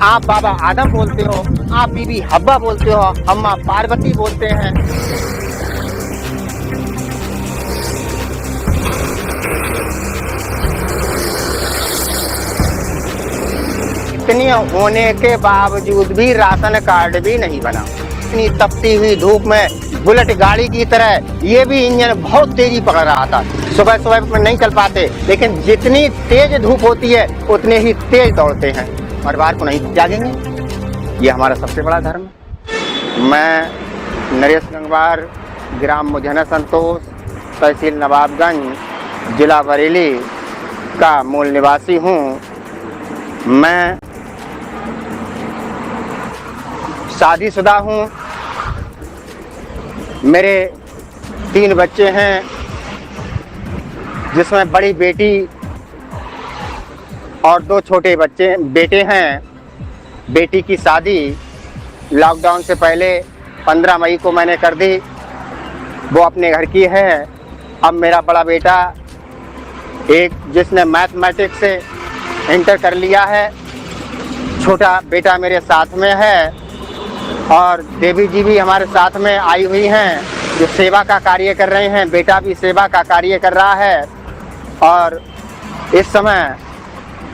आप बाबा आदम बोलते हो, आप बीबी हब्बा बोलते हो, अम्मा पार्वती बोलते हैं। इतनी होने के बावजूद भी राशन कार्ड भी नहीं बना। इतनी तपती हुई धूप में बुलेट गाड़ी की तरह ये भी इंजन बहुत तेजी पकड़ रहा था। सुबह सुबह में नहीं चल पाते, लेकिन जितनी तेज धूप होती है उतने ही तेज दौड़ते हैं। परिवार को नहीं त्यागेंगे, ये हमारा सबसे बड़ा धर्म है। मैं नरेश गंगवार, ग्राम मुझना संतोष, तहसील नवाबगंज, जिला बरेली का मूल निवासी हूँ। मैं शादीशुदा हूँ। मेरे 3 बच्चे हैं, जिसमें बड़ी बेटी और 2 छोटे बेटे हैं। बेटी की शादी लॉकडाउन से पहले 15 मई को मैंने कर दी, वो अपने घर की है। अब मेरा बड़ा बेटा, एक जिसने मैथमेटिक्स से इंटर कर लिया है, छोटा बेटा मेरे साथ में है, और देवी जी भी हमारे साथ में आई हुई हैं, जो सेवा का कार्य कर रहे हैं। बेटा भी सेवा का कार्य कर रहा है। और इस समय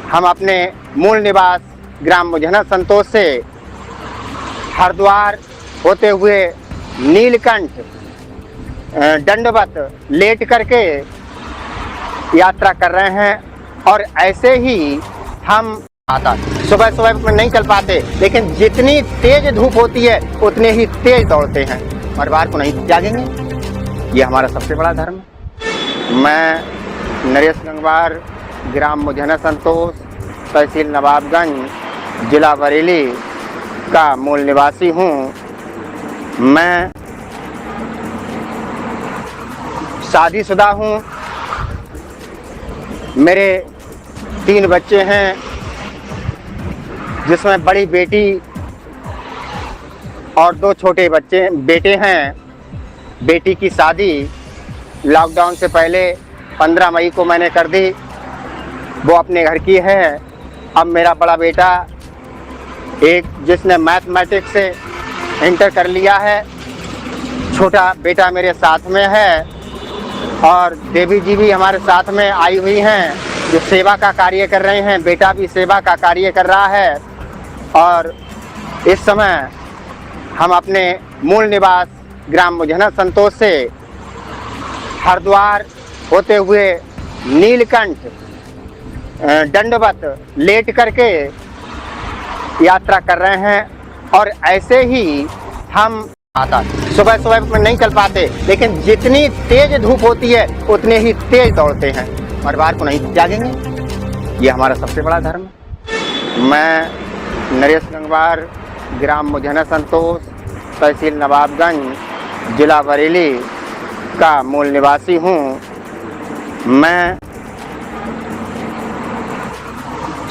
हम अपने मूल निवास ग्राम मुझना संतोष से हरिद्वार होते हुए नीलकंठ दंडवत लेट करके यात्रा कर रहे हैं। और ऐसे ही हम सुबह सुबह में नहीं चल पाते, लेकिन जितनी तेज धूप होती है उतने ही तेज दौड़ते हैं। परिवार को नहीं त्यागेंगे, ये हमारा सबसे बड़ा धर्म है। मैं नरेश गंगवार, ग्राम मुझना संतोष, तहसील नवाबगंज, जिला बरेली का मूल निवासी हूँ। मैं शादीशुदा हूँ। मेरे 3 बच्चे हैं, जिसमें बड़ी बेटी और 2 छोटे बेटे हैं। बेटी की शादी लॉकडाउन से पहले 15 मई को मैंने कर दी, वो अपने घर की है। अब मेरा बड़ा बेटा, एक जिसने मैथमेटिक्स से इंटर कर लिया है, छोटा बेटा मेरे साथ में है, और देवी जी भी हमारे साथ में आई हुई हैं, जो सेवा का कार्य कर रहे हैं। बेटा भी सेवा का कार्य कर रहा है। और इस समय हम अपने मूल निवास ग्राम मुझना संतोष से हरिद्वार होते हुए नीलकंठ दंडवत लेट करके यात्रा कर रहे हैं। और ऐसे ही हम सुबह सुबह में नहीं चल पाते, लेकिन जितनी तेज धूप होती है उतने ही तेज दौड़ते हैं। परिवार को नहीं त्यागेंगे, ये हमारा सबसे बड़ा धर्म है। मैं नरेश गंगवार, ग्राम मुझना संतोष, तहसील नवाबगंज, जिला बरेली का मूल निवासी हूँ। मैं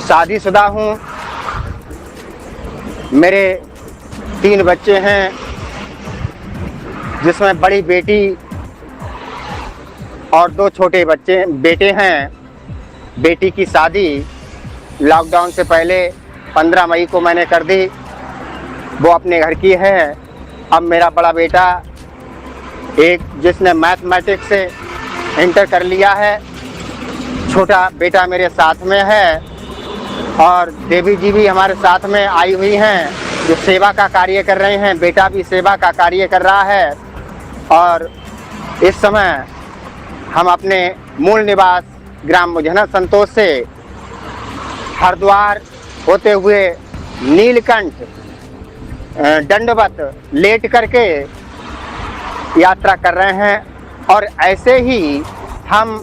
शादीशुदा हूँ। मेरे 3 बच्चे हैं, जिसमें बड़ी बेटी और 2 छोटे बेटे हैं। बेटी की शादी लॉकडाउन से पहले 15 मई को मैंने कर दी, वो अपने घर की है। अब मेरा बड़ा बेटा, एक जिसने मैथमेटिक्स से इंटर कर लिया है, छोटा बेटा मेरे साथ में है, और देवी जी भी हमारे साथ में आई हुई हैं, जो सेवा का कार्य कर रहे हैं। बेटा भी सेवा का कार्य कर रहा है। और इस समय हम अपने मूल निवास ग्राम मुझना संतोष से हरिद्वार होते हुए नीलकंठ दंडवत लेट करके यात्रा कर रहे हैं। और ऐसे ही हम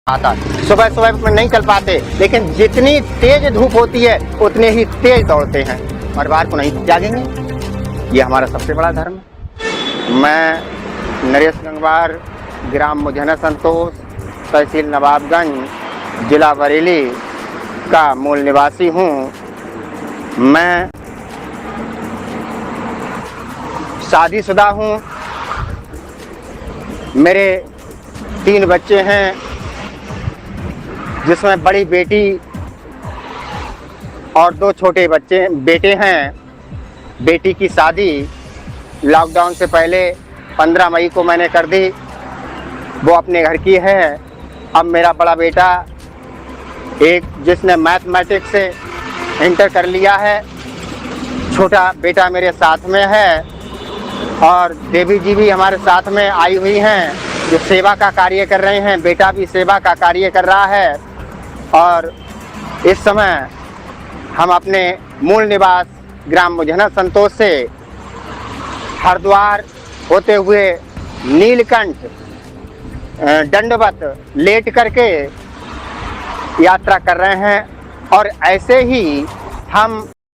सुबह सुबह में नहीं चल पाते, लेकिन जितनी तेज धूप होती है उतने ही तेज दौड़ते हैं। परिवार को नहीं त्यागेंगे, ये हमारा सबसे बड़ा धर्म है। मैं नरेश गंगवार, ग्राम मुझना संतोष, तहसील नवाबगंज, जिला बरेली का मूल निवासी हूँ। मैं शादीशुदा हूँ। मेरे 3 बच्चे हैं, जिसमें बड़ी बेटी और 2 छोटे बच्चे बेटे हैं। बेटी की शादी लॉकडाउन से पहले 15 मई को मैंने कर दी, वो अपने घर की है। अब मेरा बड़ा बेटा एक जिसने मैथमेटिक्स से इंटर कर लिया है, छोटा बेटा मेरे साथ में है और देवी जी भी हमारे साथ में आई हुई हैं जो सेवा का कार्य कर रहे हैं। बेटा भी सेवा का कार्य कर रहा है और इस समय हम अपने मूल निवास ग्राम मुझना संतोष से हरिद्वार होते हुए नीलकंठ दंडवत लेट करके यात्रा कर रहे हैं और ऐसे ही हम